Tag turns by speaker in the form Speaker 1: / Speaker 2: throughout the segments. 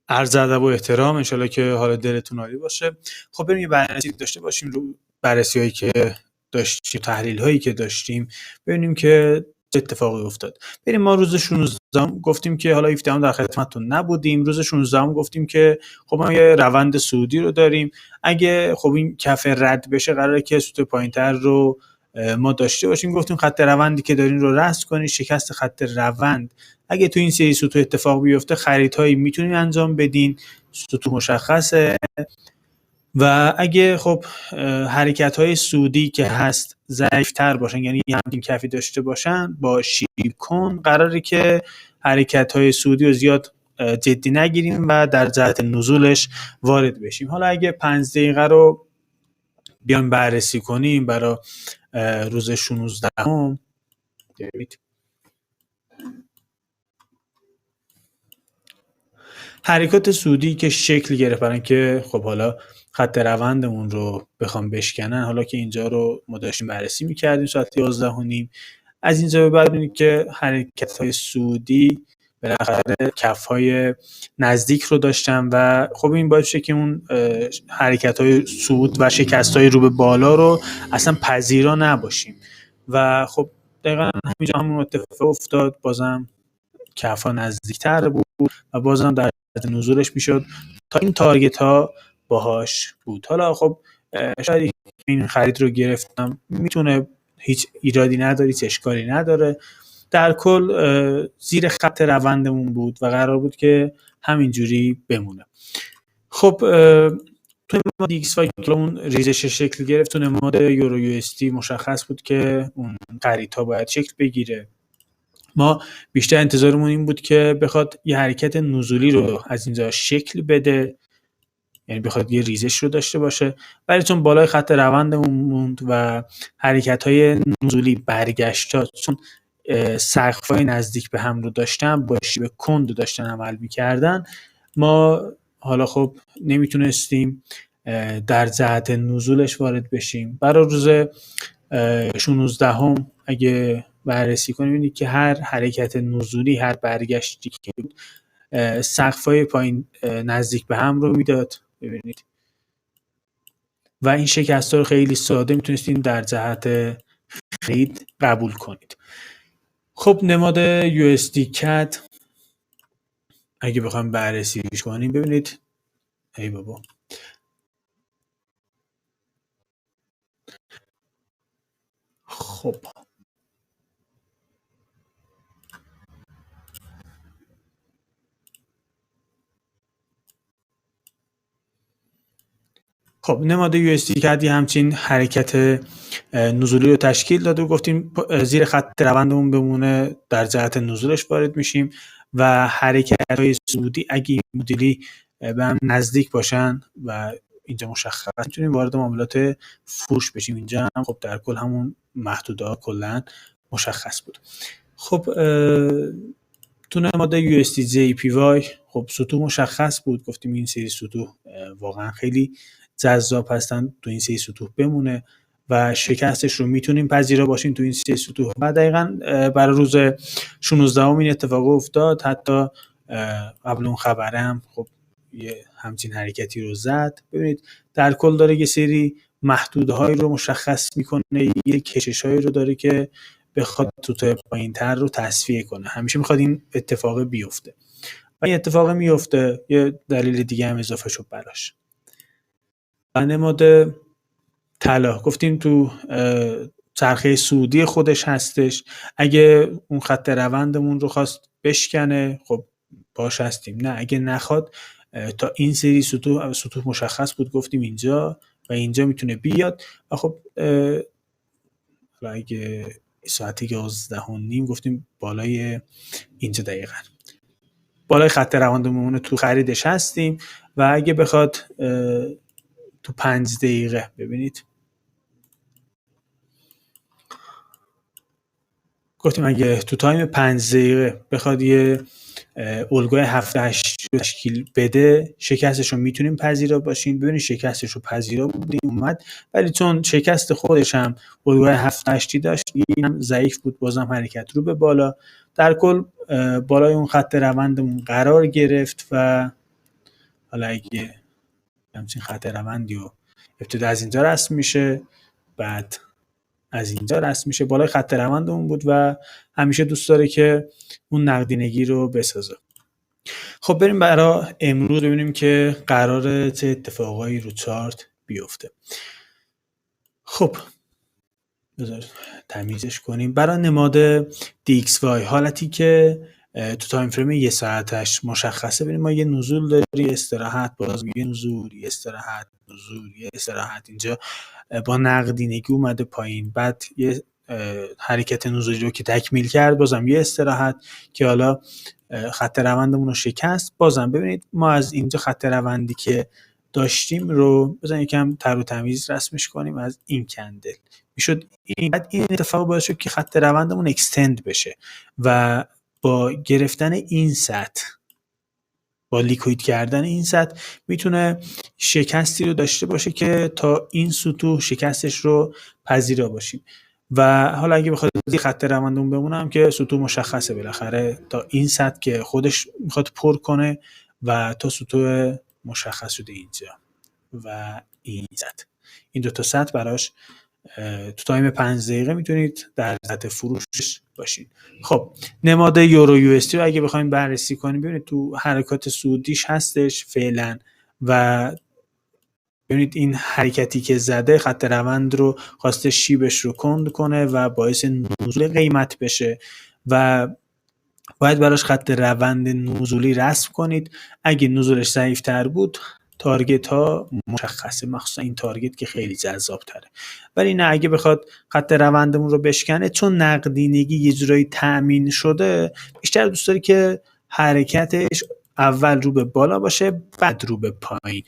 Speaker 1: عرض ادب و احترام، انشالله که حال دلتون عالی باشه. خب بریم یه بررسی داشته باشیم رو بررسی هایی که داشتیم، تحلیل هایی که داشتیم، ببینیم که چه اتفاقی افتاد. بریم ما روز 16 گفتیم که حالا 17 در خدمتتون نبودیم. روز 16 گفتیم که خب ما یه روند صعودی رو داریم. اگه خب این کف رد بشه قراره که سطوح پایینتر رو ما داشته باشیم. گفتیم خط روندی که دارین رو رصد کنید، شکست خط روند اگه تو این سری سطوح اتفاق بیفته خریدهایی میتونین انجام بدین، سطوح مشخصه. و اگه خب حرکت‌های صعودی که هست ضعیف‌تر باشن، یعنی همچین کفی داشته باشن با شیب کن، قراره که حرکت‌های صعودی رو زیاد جدی نگیریم و در جهت نزولش وارد بشیم. حالا اگه 5 دقیقه رو بیان بررسی کنیم برای روز 16 حرکات صعودی که شکل گرفت، برای که خب حالا خط روندمون رو بخوام بشکنن، حالا که اینجا رو ما داشتیم بررسی می‌کردیم ساعت 11:30، از اینجا به بعد می‌بینید که حرکت‌های صعودی بالاخره کف‌های نزدیک رو داشتن و خب این باعث شد که اون حرکت‌های صعود و شکست‌های رو به بالا رو اصلا پذیرا نباشیم و خب دقیقاً همینجا همون اتفاق افتاد. بازم کف‌ها نزدیک‌تر بود و بازم در نزولش میشد تا این تارگت ها باهاش بود. حالا خب شاید این خرید رو گرفتم، میتونه هیچ ایرادی نداره، هیچ اشکالی نداره. در کل زیر خط روندمون بود و قرار بود که همینجوری بمونه. خب تو نماد XY که اون ریزش شکل گرفت، تو نماد یورو یو اس دی مشخص بود که اون خریدها باید شکل بگیره. ما بیشتر انتظارمون این بود که بخواد یه حرکت نزولی رو از اینجا شکل بده، یعنی بخواد یه ریزش رو داشته باشه، ولی چون بالای خط روندمون موند و حرکت‌های نزولی برگشتا، چون سقف‌های نزدیک به هم رو داشتن، با شیب کند داشتن عمل می‌کردن، ما حالا خب نمیتونستیم در جهت نزولش وارد بشیم. برای روز 16 اگه بررسی کنیم ببینید که هر حرکت نزولی، هر برگشتی که بود، سقف‌های پایین نزدیک به هم رو میداد، ببینید، و این شکست‌ها رو خیلی ساده میتونستین در جهت خرید قبول کنید. خب نماد USD CAD اگه بخوام بررسیش کنیم ببینید، ای بابا، خب نماد USD CAD همچین حرکت نزولی رو تشکیل داده و گفتیم زیر خط روندمون بمونه، در جهت نزولش وارد میشیم و حرکت‌های صعودی اگه این مدلی به هم نزدیک باشن و اینجا مشخص میتونیم وارد معاملات فروش بشیم. اینجا هم خب در کل همون محدوده‌ها کلا مشخص بود. خب تو نماد USD JPY خب سطوح مشخص بود، گفتیم این سری سطوح واقعا خیلی جذاب هستن، تو این سری سطوح بمونه و شکستش رو میتونیم پذیرا باشیم تو این سری سطوح. و دقیقاً برای روز 16 این اتفاق افتاد. حتی قبل اون خبرم خب یه همچین حرکتی رو زد. ببینید در کل داره یه سری محدودهایی رو مشخص میکنه، یه کشش‌هایی رو داره که بخواد سطوح پایین‌تر رو تصفیه کنه. همیشه میخواد این اتفاق بیفته و این اتفاق میفته، یه دلیل دیگه هم اضافه شد براش. نماد طلا گفتیم تو چرخه صعودی خودش هستش. اگه اون خط روندمون رو خواست بشکنه خب باش هستیم، نه اگه نخواد تا این سری سطوح مشخص بود، گفتیم اینجا و اینجا میتونه بیاد و خب اگه ساعت 11:30 گفتیم بالای اینجا، دقیقاً بالای خط روندمون تو خریدش هستیم و اگه بخواد تو 5 دقیقه ببینید، گفتیم اگه تو تایم 5 دقیقه بخواد یه الگوی 7-8 تشکیل بده، شکستش رو میتونیم پذیرا باشیم. ببینید شکستش رو پذیرا بودیم اومد، ولی چون شکست خودش هم الگوی 7-8 داشت، اینم ضعیف بود، بازم حرکت رو به بالا. در کل بالای اون خط روندمون قرار گرفت و حالا اگه همچین خط روندی و ابتدا از اینجا رسم میشه، بعد از اینجا رسم میشه، بالای خط روند اون بود و همیشه دوست داره که اون نقدینگی رو بسازه. خب بریم برای امروز ببینیم که قراره چه اتفاقایی رو چارت بیفته. خب بذار تمیزش کنیم. برای نماد DXY حالتی که تو تایم فریم یه ساعتش مشخصه، ببینیم ما یه نزول داری، استراحت، باز یه نزول، یه استراحت، نزول، یه استراحت. اینجا با نقدینگی اومده پایین، بعد یه حرکت نزولی رو که تکمیل کرد، بازم یه استراحت که حالا خط روندمون رو شکست. بازم ببینید ما از اینجا خط روندی که داشتیم رو بزن یکم تر و تمیز رسمش کنیم از این کندل میشد این. بعد این اتفاق باعث شد که خط روندمون اکستند بشه و با گرفتن این سطح، با لیکوید کردن این سطح میتونه شکستی رو داشته باشه که تا این سطوح شکستش رو پذیرا باشیم. و حالا اگه بخواد خط روندمون بمونم که سطوح مشخصه بالاخره تا این سطح که خودش میخواد پر کنه و تا سطوح مشخص شده اینجا و این سطح. این دو تا سطح براش تو تایم 5 دقیقه میتونید در سطح فروشش باشین. خب نماد یورو یو اس تی رو اگه بخوایم بررسی کنیم، ببینید تو حرکات صعودیش هستش فعلا و ببینید این حرکتی که زده خط روند رو خواسته شیبش رو کند کنه و باعث نزول قیمت بشه و باید براش خط روند نزولی رسم کنید. اگه نزولش ضعیف‌تر بود تارگت ها مشخصه، مخصوصا این تارگت که خیلی جذاب تره. ولی نه اگه بخواد خط روندمون رو بشکنه، چون نقدینگی یه جورایی تأمین شده، بیشتر دوست داره که حرکتش اول رو به بالا باشه بعد رو به پایین.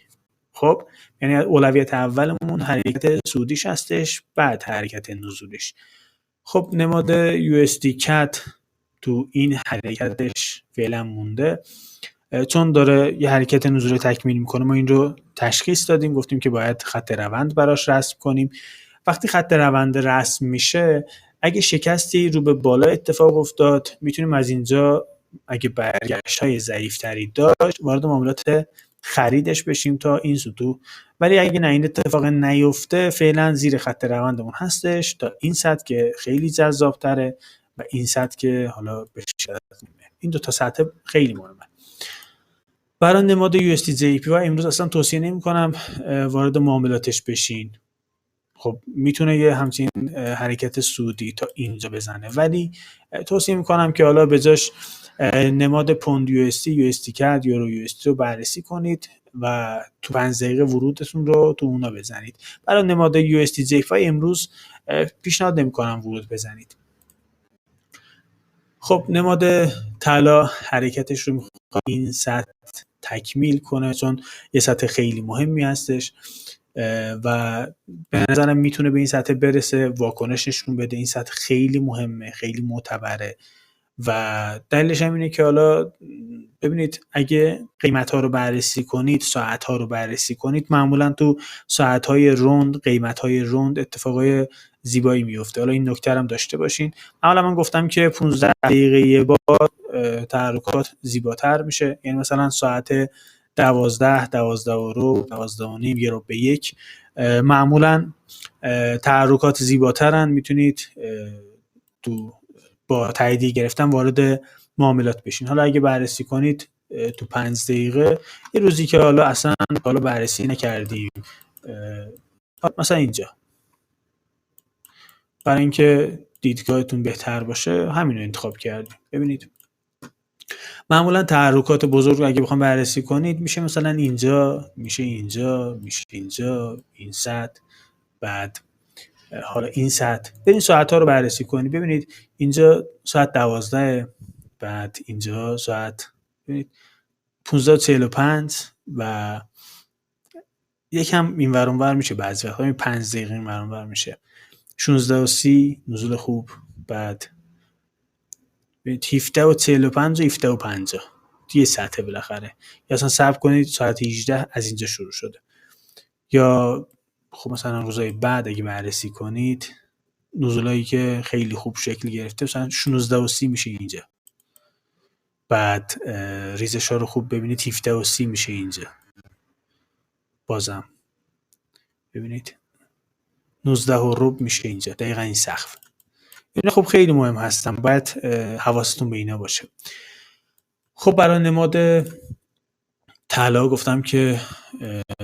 Speaker 1: خب یعنی اولویت اولمون حرکت صعودیش هستش، بعد حرکت نزولیش. خب نماد USD CAD تو این حرکتش فعلا مونده، چون داره یه حرکت نزولی تکمیل میکنه. ما این رو تشخیص دادیم، گفتیم که باید خط روند براش رسم کنیم. وقتی خط روند رسم میشه، اگه شکستی رو به بالا اتفاق افتاد، میتونیم از اینجا اگه برگشت‌های ضعیف‌تری داشت وارد معاملات خریدش بشیم تا این سطوح. ولی اگه نه این اتفاق نیفته، فعلا زیر خط روندمون هستش تا این سطح که خیلی جذاب‌تره و این سطح که حالا به شدت مهمه. این دو تا سطح خیلی مهمه. برای نماد USD JPY امروز اصلا توصیه نمی‌کنم وارد معاملاتش بشین. خب میتونه یه همچین حرکت سودی تا اینجا بزنه، ولی توصیه میکنم که حالا به جاش نماد پوند USD CAD، یورو USD رو بررسی کنید و تو 5 دقیقه ورودتون رو تو اونا بزنید. برای نماد USD JPY امروز پیشنهاد نمیکنم ورود بزنید. خب نماد طلا حرکتش رو میخواد این سطح تکمیل کنه، چون یه سطح خیلی مهمی هستش و به نظرم میتونه به این سطح برسه، واکنش نشون بده. این سطح خیلی مهمه، خیلی معتبره و دلیلش هم اینه که حالا ببینید اگه قیمت ها رو بررسی کنید، ساعت ها رو بررسی کنید، معمولا تو ساعت های روند، قیمت های روند اتفاقای زیبایی میفته. حالا این نکته هم داشته باشین. اولا من گفتم که 15 دقیقه یه بار تحرکات زیباتر میشه، یعنی مثلا ساعت 12 و رو 12 و نیم یه رو به یک معمولا تحرکات زیباترن. میتونید تو با تاییدیه گرفتن وارد معاملات بشین. حالا اگه بررسی کنید تو 5 دقیقه یه روزی که حالا اصلا حالا بررسی نکردیم، مثلا اینجا، برای اینکه دیدگاهتون بهتر باشه همین رو انتخاب کردیم. ببینید معمولا تحرکات بزرگ اگه بخوام بررسی کنید میشه مثلا اینجا، میشه اینجا، میشه اینجا، این سطح، بعد حالا این سطح. برین ساعت ها رو بررسی کنید، ببینید اینجا ساعت 12، بعد اینجا ساعت ببینید 15:45 و یکم این ور اون ور میشه، بعضی وقتا 5 دقیقه این ور اون ور میشه. 16:30 نزول خوب، بعد 17:45 و 17:50 یه سطح بالاخره. یا اصلا صبر کنید ساعت 18 از اینجا شروع شده. یا خب مثلا روزهای بعد اگه بررسی کنید نزولایی که خیلی خوب شکل گرفته، مثلا 16:30 میشه اینجا، بعد ریزش ها رو خوب ببینید 17:30 میشه اینجا. بازم ببینید 19 و ربع میشه اینجا، دقیقا این سقف. اینا خب خیلی مهم هستن، باید حواستون به اینا باشه. خب برای نماد طلا گفتم که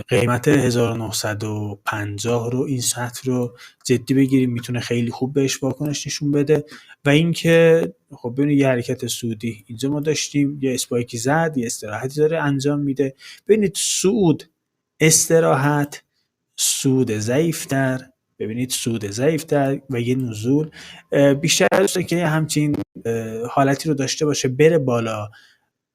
Speaker 1: قیمت 1950 رو، این سطح رو جدی بگیریم، میتونه خیلی خوب بهش واکنش نشون بده. و اینکه خب ببینید یه حرکت صعودی اینجا ما داشتیم، یه اسپایکی زد، یه استراحتی داره انجام میده. ببینید صعود، استراحت، صعود ضعیف‌تر، ببینید صعود ضعیف‌تر و یه نزول. بیشتر دوست که همچین حالتی رو داشته باشه، بره بالا.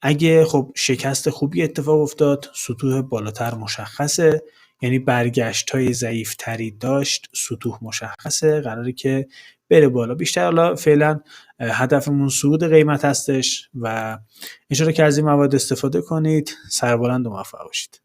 Speaker 1: اگه خب شکست خوبی اتفاق افتاد، سطوح بالاتر مشخصه، یعنی برگشت‌های ضعیف‌تری داشت، سطوح مشخصه، قراره که بره بالا. بیشتر حالا فعلا هدفمون صعود قیمت هستش و انشالله که از این مواد استفاده کنید. سربلند و موفق باشید.